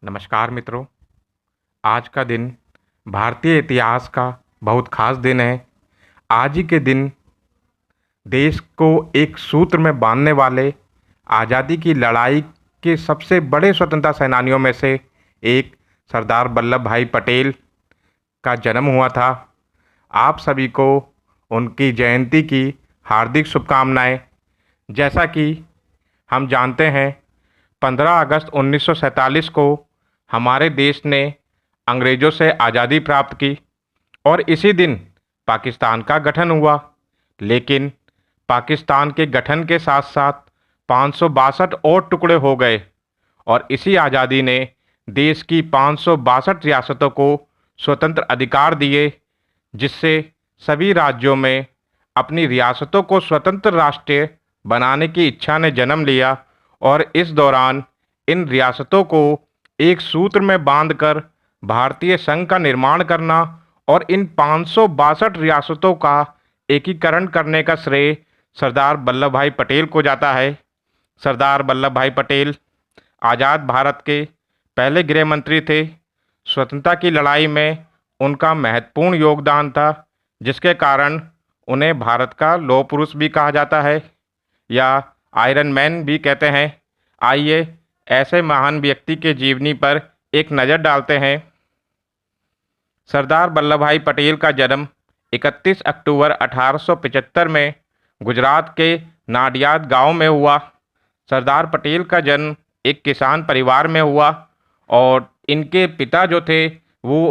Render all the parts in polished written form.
नमस्कार मित्रों। आज का दिन भारतीय इतिहास का बहुत खास दिन है। आज ही के दिन देश को एक सूत्र में बांधने वाले आज़ादी की लड़ाई के सबसे बड़े स्वतंत्रता सेनानियों में से एक सरदार वल्लभ भाई पटेल का जन्म हुआ था। आप सभी को उनकी जयंती की हार्दिक शुभकामनाएं। जैसा कि हम जानते हैं, 15 अगस्त 1947 को हमारे देश ने अंग्रेज़ों से आज़ादी प्राप्त की और इसी दिन पाकिस्तान का गठन हुआ। लेकिन पाकिस्तान के गठन के साथ साथ 562 और टुकड़े हो गए और इसी आज़ादी ने देश की 562 रियासतों को स्वतंत्र अधिकार दिए, जिससे सभी राज्यों में अपनी रियासतों को स्वतंत्र राष्ट्र बनाने की इच्छा ने जन्म लिया। और इस दौरान इन रियासतों को एक सूत्र में बांधकर भारतीय संघ का निर्माण करना और इन 562 रियासतों का एकीकरण करने का श्रेय सरदार वल्लभ भाई पटेल को जाता है। सरदार वल्लभ भाई पटेल आज़ाद भारत के पहले गृह मंत्री थे। स्वतंत्रता की लड़ाई में उनका महत्वपूर्ण योगदान था, जिसके कारण उन्हें भारत का लौह पुरुष भी कहा जाता है या आयरन मैन भी कहते हैं। आइए ऐसे महान व्यक्ति के जीवनी पर एक नज़र डालते हैं। सरदार वल्लभ भाई पटेल का जन्म 31 अक्टूबर 1875 में गुजरात के नाडियाद गांव में हुआ। सरदार पटेल का जन्म एक किसान परिवार में हुआ और इनके पिता जो थे वो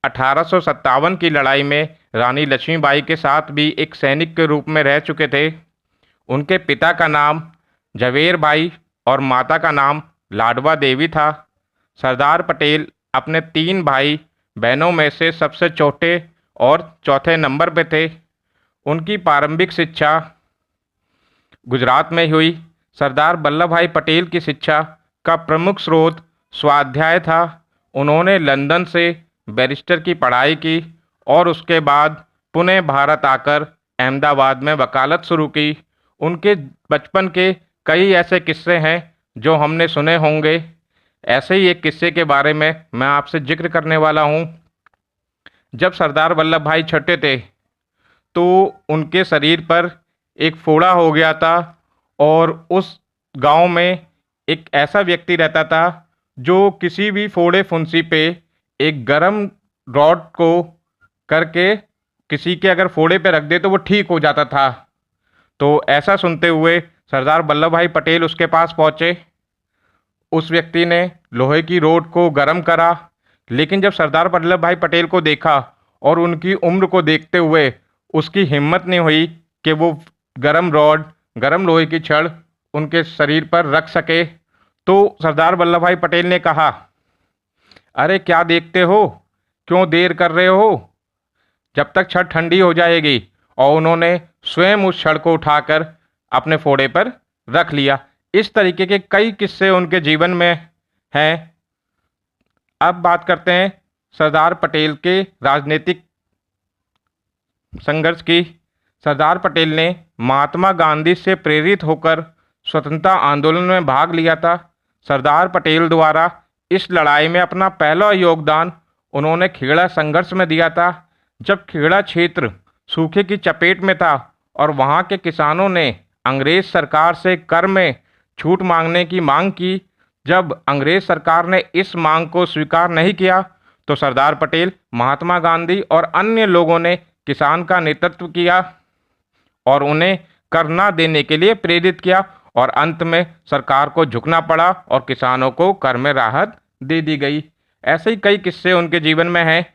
1857 की लड़ाई में रानी लक्ष्मीबाई के साथ भी एक सैनिक के रूप में रह चुके थे। उनके पिता का नाम झवेर भाई और माता का नाम लाडवा देवी था। सरदार पटेल अपने 3 भाई बहनों में से सबसे छोटे और चौथे नंबर पे थे। उनकी प्रारंभिक शिक्षा गुजरात में हुई। सरदार वल्लभ भाई पटेल की शिक्षा का प्रमुख स्रोत स्वाध्याय था। उन्होंने लंदन से बैरिस्टर की पढ़ाई की और उसके बाद पुणे भारत आकर अहमदाबाद में वकालत शुरू की। उनके बचपन के कई ऐसे किस्से हैं जो हमने सुने होंगे। ऐसे ही एक किस्से के बारे में मैं आपसे जिक्र करने वाला हूँ। जब सरदार वल्लभ भाई छोटे थे तो उनके शरीर पर एक फोड़ा हो गया था और उस गांव में एक ऐसा व्यक्ति रहता था जो किसी भी फोड़े फुंसी पे एक गरम रॉड को करके किसी के अगर फोड़े पे रख दे तो वो ठीक हो जाता था। तो ऐसा सुनते हुए सरदार वल्लभ भाई पटेल उसके पास पहुँचे। उस व्यक्ति ने लोहे की रोड को गर्म करा, लेकिन जब सरदार वल्लभ भाई पटेल को देखा और उनकी उम्र को देखते हुए उसकी हिम्मत नहीं हुई कि वो गरम रॉड, गरम लोहे की छड़ उनके शरीर पर रख सके, तो सरदार वल्लभ भाई पटेल ने कहा, अरे क्या देखते हो, क्यों देर कर रहे हो, जब तक छड़ ठंडी हो जाएगी। और उन्होंने स्वयं उस छड़ को उठाकर अपने फोड़े पर रख लिया। इस तरीके के कई किस्से उनके जीवन में हैं। अब बात करते हैं सरदार पटेल के राजनीतिक संघर्ष की। सरदार पटेल ने महात्मा गांधी से प्रेरित होकर स्वतंत्रता आंदोलन में भाग लिया था। सरदार पटेल द्वारा इस लड़ाई में अपना पहला योगदान उन्होंने खेड़ा संघर्ष में दिया था। जब खेड़ा क्षेत्र सूखे की चपेट में था और वहाँ के किसानों ने अंग्रेज सरकार से कर में छूट मांगने की मांग की, जब अंग्रेज सरकार ने इस मांग को स्वीकार नहीं किया तो सरदार पटेल, महात्मा गांधी और अन्य लोगों ने किसान का नेतृत्व किया और उन्हें कर न देने के लिए प्रेरित किया और अंत में सरकार को झुकना पड़ा और किसानों को कर में राहत दे दी गई। ऐसे ही कई किस्से उनके जीवन में हैं